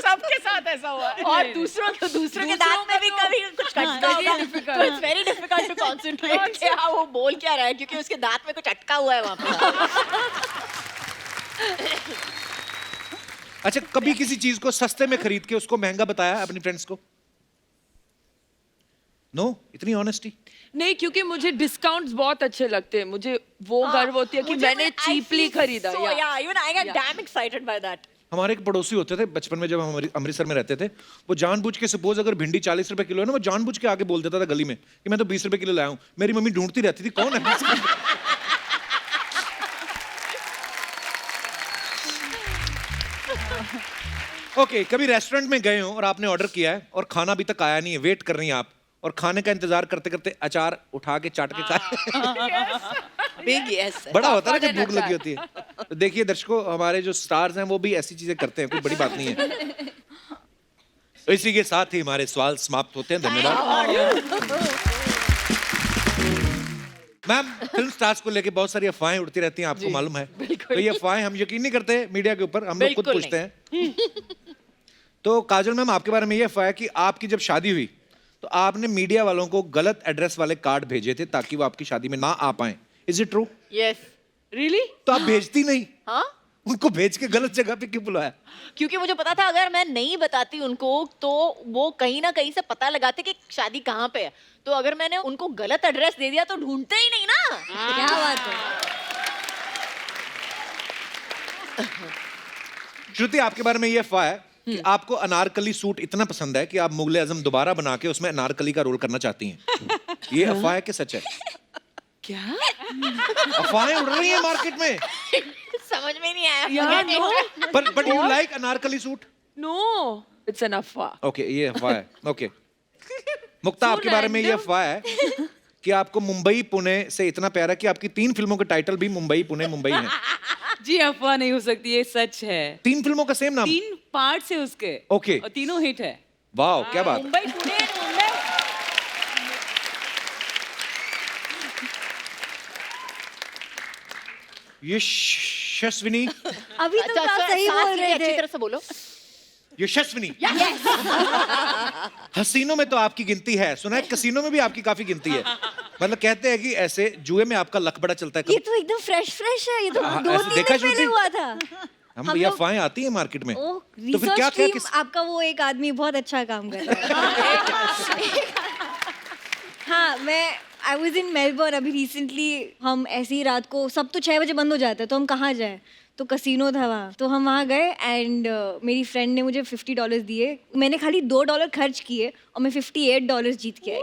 सबके साथ ऐसा हुआ है। और दूसरों के दांत में भी कभी कुछ खटका होगा, तो it's very difficult to concentrate कि हाँ वो बोल क्या रहा है, क्योंकि उसके दांत में कुछ अटका हुआ है वहाँ पे। अच्छा, कभी किसी चीज को सस्ते में खरीद के उसको महंगा बताया अपनी फ्रेंड्स को? नो, इतनी ऑनेस्टी? नहीं, क्योंकि मुझे डिस्काउंट्स बहुत अच्छे लगते हैं, मुझे वो गर्व होती है कि मैंने चीपली खरीदा। even I get damn excited by that. हमारे एक पड़ोसी होते थे बचपन में, जब हम अमृतसर में रहते थे, वो जानबूझ के, सपोज अगर भिंडी 40 रुपए किलो है ना, वो जानबूझ के आगे बोल देता था गली में कि मैं तो 20 रुपए किलो लाया हूँ। मेरी मम्मी ढूंढती रहती थी कौन है। ओके, कभी रेस्टोरेंट में गए हो और आपने ऑर्डर किया है और खाना अभी तक आया नहीं है, वेट कर रही हैं आप, और खाने का इंतजार करते करते अचार उठा के चाट के खाए? Big yes. बड़ा होता है ना जब भूख लगी होती है। तो देखिए दर्शकों, हमारे जो स्टार्स हैं वो भी ऐसी चीजें करते हैं, कोई बड़ी बात नहीं है। तो इसी के साथ ही हमारे सवाल समाप्त होते हैं। धन्यवाद मैम। फिल्म स्टार्स को लेके बहुत सारी अफवाहें उड़ती रहती हैं, आपको मालूम है। तो ये अफवाहें हम यकीन नहीं करते मीडिया के ऊपर, हम लोग खुद पूछते हैं। तो काजल मैम, आपके बारे में ये अफवाह है कि आपकी जब शादी हुई तो आपने मीडिया वालों को गलत एड्रेस वाले कार्ड भेजे थे ताकि वो आपकी शादी में ना आ पाए। Is it true? Yes. Really? तो आप भेजती नहीं? हाँ, उनको भेज के गलत जगह पे क्यों बुलाया? क्योंकि मुझे पता था अगर मैं नहीं बताती उनको तो वो कहीं ना कहीं से पता लगाते कि शादी कहाँ पे है। तो अगर मैंने उनको गलत एड्रेस दे दिया तो ढूंढते ही नहीं ना। क्या बात है। श्रुति, आपके बारे में ये अफवाह है कि आपको अनारकली सूट इतना पसंद है कि आप मुगले आजम दोबारा बना के उसमें अनारकली का रोल करना चाहती हैं। ये अफवाह है कि सच है? क्या अफवाहें उड़ रही हैं मार्केट में। समझ में नहीं आया। यार no, but you like Anarkali suit? No, it's an अफवाह। ओके, ये अफवाह है। ओके मुक्ता, आपके बारे में ये अफवाह है कि आपको मुंबई पुणे से इतना प्यार है कि आपकी 3 फिल्मों के टाइटल भी मुंबई पुणे मुंबई हैं। जी, अफवाह नहीं हो सकती, ये सच है। 3 फिल्मों का सेम नाम? 3 पार्ट्स है उसके। ओके। और तीनों हिट है। वाह, क्या बात। मुंबई पुणे मुंबई। यशस्विनी, अभी तो आप सही बोल रहे अच्छी थे। तरह से बोलो। यशस्विनी, हसीनों में तो आपकी गिनती है, सुना है कसीनों में भी आपकी काफी गिनती है। मतलब कहते हैं कि ऐसे जुए में आपका लक बड़ा चलता है। ये तो एकदम फ्रेश है, ये तो हाँ, 2-3 ऐसे देखा दिन पहले श्रुति? हुआ था। हम ये अफवाहें आती हैं मार्केट में। ओह, तो फिर रिसर्च क्या टीम, आपका वो एक आदमी बहुत अच्छा काम कर रहा है। हाँ, आई वॉज इन मेलबर्न अभी रिसेंटली। हम ऐसे ही रात को, सब तो 6 बजे बंद हो जाता है, तो हम कहाँ जाए, तो कसीनो था वहाँ, तो हम वहाँ गए एंड मेरी फ्रेंड ने मुझे $50 दिए। मैंने खाली $2 खर्च किए और मैं $58 जीत के आई।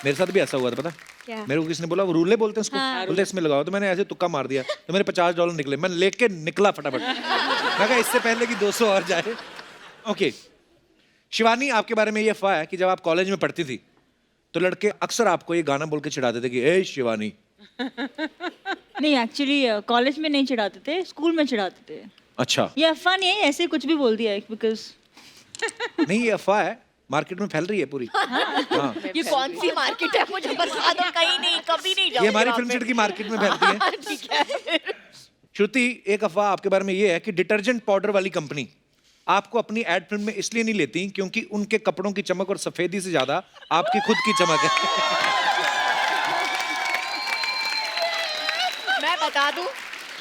मेरे साथ भी ऐसा हुआ था, पता क्या? मेरे को किसी ने बोला, वो रूले बोलते हैं उसको, हाँ। बोलते इसमें लगाओ, तो मैंने ऐसे तुक्का मार दिया, तो मेरे $50 निकले। मैं लेके निकला फटाफट। मैं कहा इससे पहले कि 200 और जाए। ओके शिवानी, आपके बारे में ये अफवाह है कि जब आप कॉलेज में पढ़ती थी तो लड़के अक्सर आपको ये गाना बोल के चिढ़ाते थे कि ए शिवानी। नहीं, एक्चुअली कॉलेज में नहीं चिढ़ाते थे, स्कूल में चिढ़ाते थे। अच्छा, ये अफवाह नहीं है, ऐसे कुछ भी बोल दिया है बिकॉज नहीं ये अफवाह है, मार्केट में फैल रही है पूरी। हाँ, ये कौन सी मार्केट है मुझे बता दो। कहीं नहीं, कभी नहीं जाऊंगी। ये हमारी फिल्म सिटी की मार्केट में फैलती है। ठीक है। श्रुति, एक अफवाह आपके बारे में ये है कि डिटर्जेंट पाउडर वाली कंपनी आपको अपनी एड फिल्म में इसलिए नहीं लेती क्योंकि उनके कपड़ों की चमक और सफेदी से ज्यादा आपकी खुद की चमक है। मैं बता दूं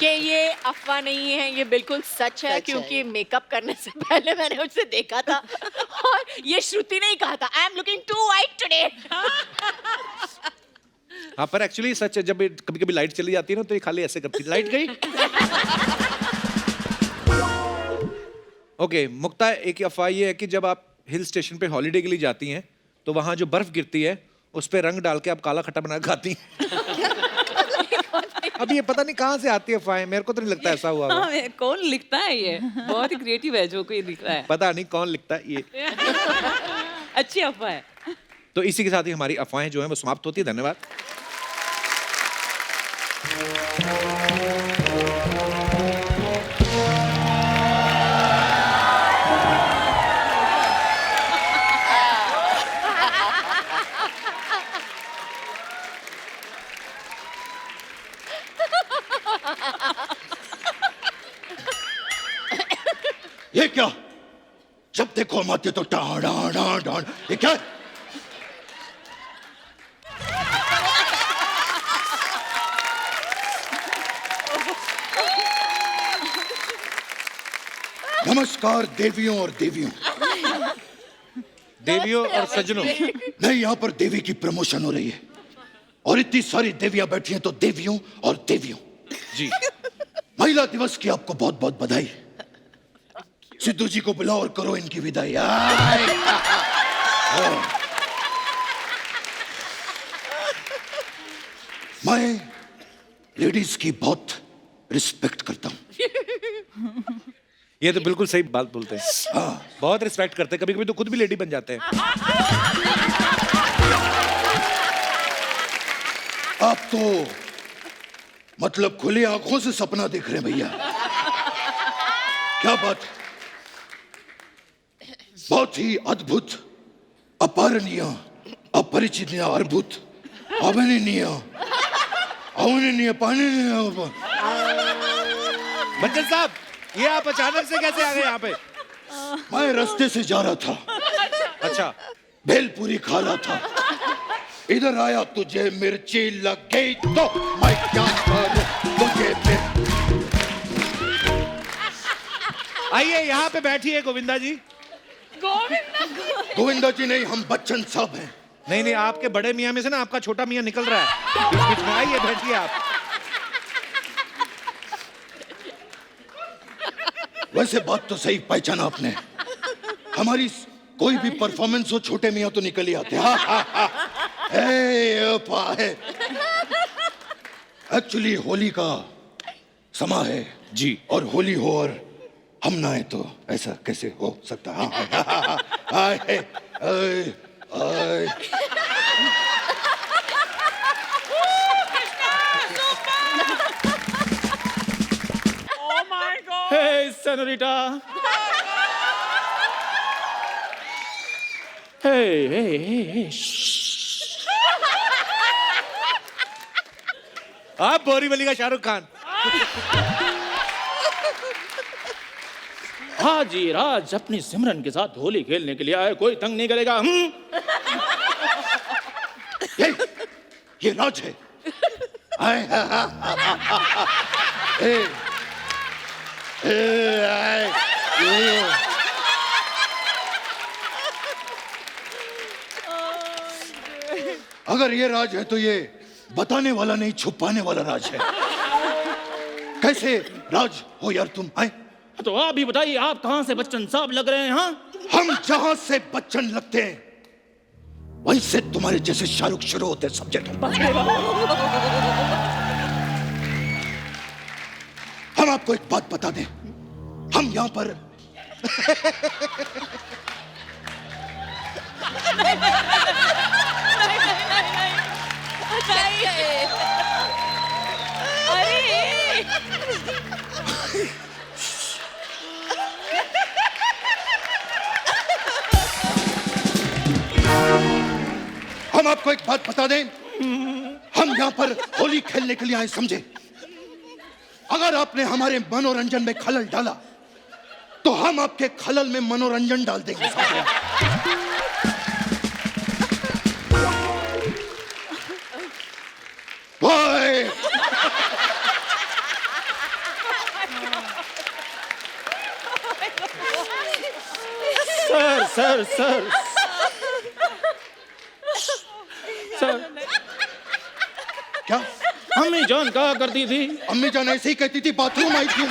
कि ये अफवाह नहीं है, ये बिल्कुल सच है। सच है। क्योंकि मेकअप करने से पहले मैंने उसे देखा था और ये श्रुति ने ही कहा था, I am looking to white today. हाँ, पर एक्चुअली सच है, जब कभी कभी लाइट चली जाती है ना तो ये खाली ऐसे करती है, लाइट गई। ओके मुक्ता, एक अफवाह ये है कि जब आप हिल स्टेशन पे हॉलीडे के लिए जाती हैं तो वहाँ जो बर्फ गिरती है उस पे रंग डाल के आप काला खट्टा बना के खाती हैं। अब ये पता नहीं कहाँ से आती है अफवाहें, मेरे को तो नहीं लगता ऐसा हुआ होगा। हाँ, कौन लिखता है ये? बहुत ही क्रिएटिव है जो कोई लिख रहा है। पता नहीं कौन लिखता है ये। अच्छी अफवाह है। तो इसी के साथ ही हमारी अफवाहें जो हैं वो समाप्त होती है। धन्यवाद। ये क्या? जब देखो हम आते तो डां डां डां डां, ये क्या? नमस्कार देवियों और देवियों। देवियों और सज्जनों। नहीं, यहाँ पर देवी की प्रमोशन हो रही है और इतनी सारी देवियां बैठी हैं, तो देवियों और देवियों जी, महिला दिवस की आपको बहुत बहुत बधाई। सिद्धू जी को बुलाओ और करो इनकी विदाई। मैं लेडीज की बहुत रिस्पेक्ट करता हूं। ये तो बिल्कुल सही बात बोलते हैं। हाँ, बहुत रिस्पेक्ट करते हैं, कभी कभी तो खुद भी लेडी बन जाते हैं। आप तो मतलब खुली आंखों से सपना देख रहे हैं भैया। क्या बात है, बहुत ही अद्भुत, अपारणीय, अपरिचित, अद्भुत, अवर्णनीय, अवर्णनीय, पानी। बच्चन साहब, ये आप अचानक से कैसे आ गए यहाँ पे? मैं रास्ते से जा रहा था। अच्छा, भेलपूरी खा रहा था, इधर आया, तुझे मिर्ची लग गई तो मैं क्या करूं, तुझे आइए यहाँ पे बैठिए गोविंदा जी। गोविंदा जी नहीं, हम बच्चन साहब हैं। नहीं नहीं, आपके बड़े मियाँ में से ना आपका छोटा मियाँ निकल रहा है बीच बीच में। आइए बैठिए आप। वैसे बात तो सही पहचाना आपने, हमारी कोई भी परफॉर्मेंस हो, छोटे मियाँ तो निकल ही आते हैं। एक्चुअली होली का समा है जी, और होली हो और हम ना आए तो ऐसा कैसे हो सकता? Hey, senorita. Hey. आप बोरीवली का शाहरुख खान। हाजी राज अपनी सिमरन के साथ होली खेलने के लिए आए, कोई तंग नहीं करेगा। ये राज है। अगर ये राज है तो ये बताने वाला नहीं, छुपाने वाला राज है। कैसे राज हो यार तुम? आए तो आप भी बताइए, आप कहाँ से बच्चन साहब लग रहे हैं? हाँ, हम जहां से बच्चन लगते हैं वहीं से तुम्हारे जैसे शाहरुख शुरू होते हैं, समझे तुम? हम आपको एक बात बता दें, हम यहां पर हम आपको एक बात बता दें, हम यहां पर होली खेलने के लिए आए, समझे? अगर आपने हमारे मनोरंजन में खलल डाला तो हम आपके खलल में मनोरंजन डाल देंगे, समझे? ओए! सर क्या अम्मी जान कहा करती थी? अम्मी जान ऐसे ही कहती थी, बाथरूम आई थी,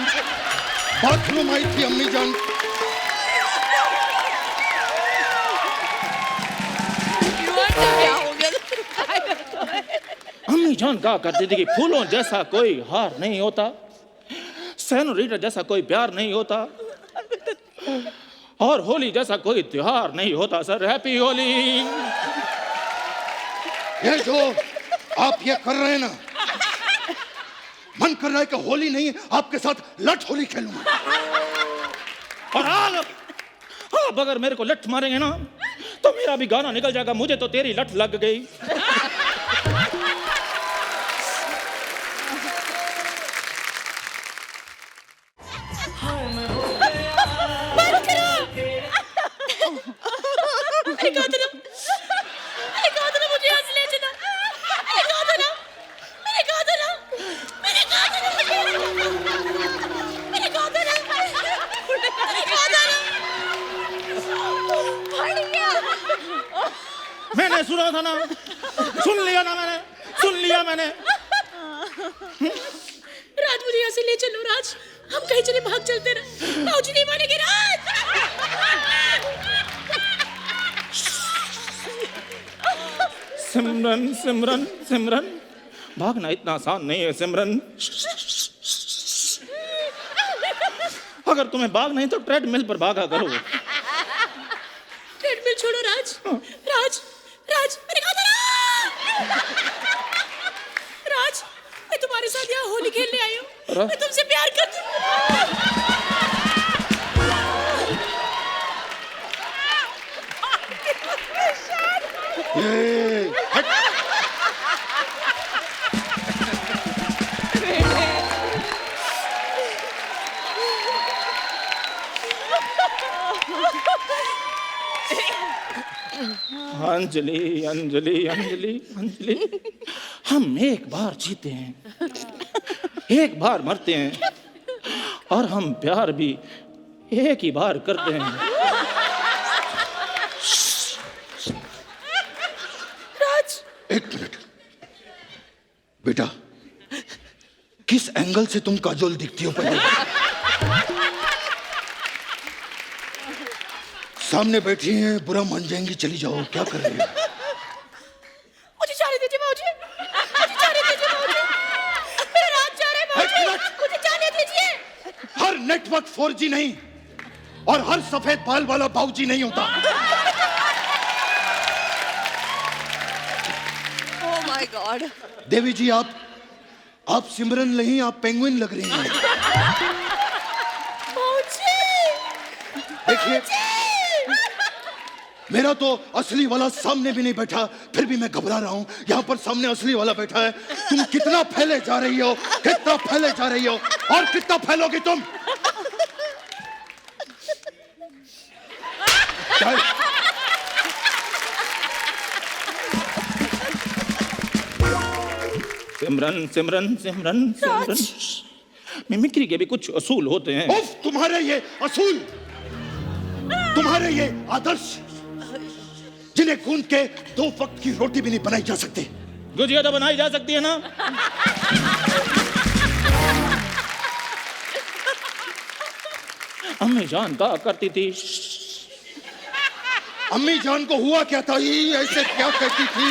बाथरूम आई थी अम्मी जान। अम्मी जान कहा करती थी कि फूलों जैसा कोई हार नहीं होता, सेनोरिटा जैसा कोई प्यार नहीं होता, और होली जैसा कोई त्योहार नहीं होता। Sir happy Holi. ये जो आप ये कर रहे हैं ना, मन कर रहा है कि होली नहीं आपके साथ लठ होली खेलूंगा। और आप अगर मेरे को लठ मारेंगे ना तो मेरा भी गाना निकल जाएगा, मुझे तो तेरी लठ लग गई। मैंने सुना था ना, सुन लिया ना, सुन लिया मैंने। राज मुझे यहाँ से ले चलो राज, हम कहीं चले भाग चलते रहे, बाबूजी नहीं मानेंगे राज। सिमरन सिमरन सिमरन, भागना इतना आसान नहीं है सिमरन। अगर तुम्हें भाग नहीं तो ट्रेडमिल पर भागा करो। ट्रेडमिल छोड़ो राज, राज राज मैंने कहा था ना। राज मैं तुम्हारे साथ यहाँ होली खेलने आई हूँ, मैं तुमसे प्यार करती हूँ। अंजलि अंजलि अंजलि अंजलि, हम एक बार जीते हैं, एक बार मरते हैं, और हम प्यार भी एक ही बार करते हैं। राज एक मिनट बेटा, किस एंगल से तुम काजोल दिखती हो? पहले सामने बैठी हैं, बुरा मान जाएंगी, चली जाओ। क्या कर रही हो? मुझे जाने दीजिए बाबूजी, मुझे जाने दीजिए बाबूजी, मेरा राज जा रहा है बाबूजी, मुझे जाने दीजिए। हर नेटवर्क 4G नहीं और हर सफेद बाल वाला बाबूजी नहीं होता। Oh my God. देवी जी, आप सिमरन नहीं, आप पेंगुइन लग रही हैं। देखिए, मेरा तो असली वाला सामने भी नहीं बैठा, फिर भी मैं घबरा रहा हूं। यहाँ पर सामने असली वाला बैठा है। तुम कितना फैले जा रही हो, कितना फैले जा रही हो, और कितना फैलोगी तुम? सिमरन सिमरन सिमरन सिमरन, मिमिक्री के भी कुछ असूल होते हैं। उफ, तुम्हारे ये असूल, तुम्हारे ये आदर्श, जिन्हें गूंद के 2 वक्त की रोटी भी नहीं बनाई जा सकती। गुजिया तो बनाई जा सकती है ना। अम्मी जान कहा करती थी। अम्मी जान को हुआ क्या था? ये ऐसे क्या कहती थी?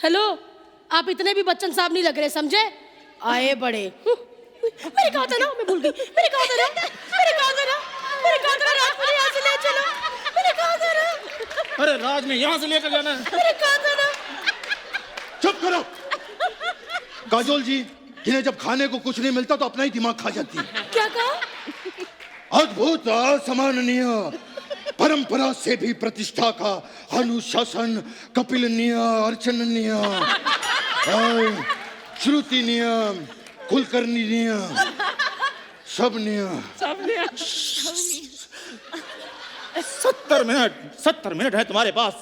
हेलो, आप इतने भी बच्चन साहब नहीं लग रहे, समझे? आए बड़े। मैंने कहा था ना, मैं भूल गई। मैंने कहा था ना, मैंने कहा था ना, मैंने कहा था राज मुझे यहाँ से ले चलो, मैंने कहा था ना। अरे राज में यहाँ से लेकर जाना है। मैंने कहा था ना। चुप करो। काजोल जी, जिन्हें जब खाने को कुछ नहीं मिलता तो अपना ही दिमाग खा जाती है। क्या कहा? अद्भुत, असामान्य, परंपरा से भी प्रतिष्ठा का अनुशासन, कपिलनीय, अर्चननीय, श्रुति नियम, कुलकर्णी नियम, सब नियम। 70 मिनट है तुम्हारे पास,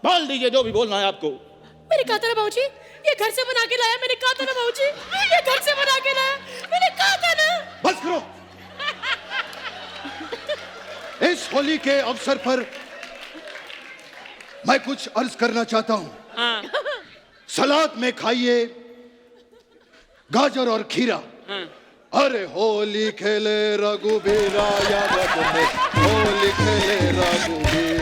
बोल दीजिए जो भी बोलना है आपको। मैंने कहा था ना बाबूजी, ये घर से बना के लाया। मैंने कहा था ना बाबूजी, ये घर से बना के लाया। मैंने कहा था ना। बस करो। इस होली के अवसर पर मैं कुछ अर्ज करना चाहता हूं। सलाद में खाइए गाजर और खीरा। अरे होली खेले रघुबीरा, याद रखो होली खेले रघुबीरा।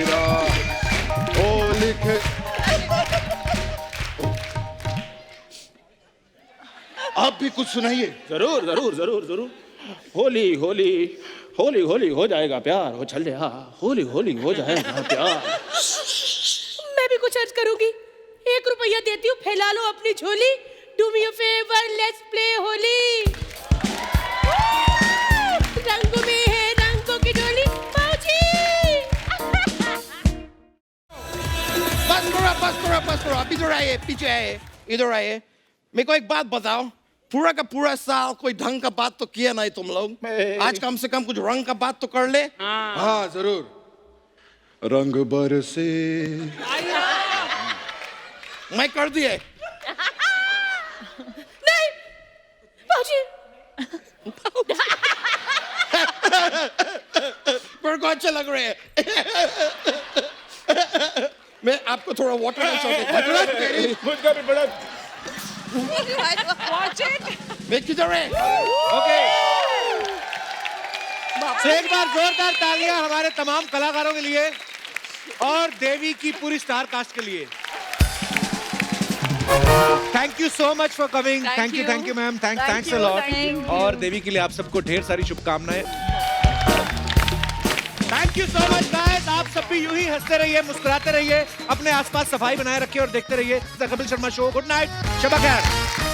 आप भी कुछ सुनाइए। जरूर जरूर जरूर जरूर। होली होली होली होली हो जाएगा प्यार, हो चलिया होली होली हो जाएगा प्यार। मैं भी कुछ अर्ज करूंगी। 1 रुपया देती हूँ, फैला लो अपनी झोली। Do me a favour, let's play Holi. रंगों में है रंगों की डोली। मौजी बस करो, अब इधर आइए, पीछे आइए, इधर आइए। मेरे को एक बात बताओ, पूरा का पूरा साल कोई ढंग का बात तो किया नहीं तुम लोग। आज कम से कम कुछ रंग का बात तो कर ले। हाँ जरूर। रंग बरसे। मैं कर दिए। नहीं मौजी। मेरे को अच्छे लग रहे हैं। मैं आपको थोड़ा वाटर में मुझका भी बड़ा। मैं किधर है? ओके, तो एक बार जोरदार तालियां हमारे तमाम कलाकारों के लिए और देवी की पूरी स्टार कास्ट के लिए। Thank you so much for coming. Thank you ma'am. Thanks a lot. और देवी के लिए आप सबको ढेर सारी शुभकामनाएं। Thank you so much guys. आप सब भी यूं ही हंसते रहिए, मुस्कुराते रहिए, अपने आसपास सफाई बनाए रखिए और देखते रहिए the Kapil Sharma show. Good night, शब खैर।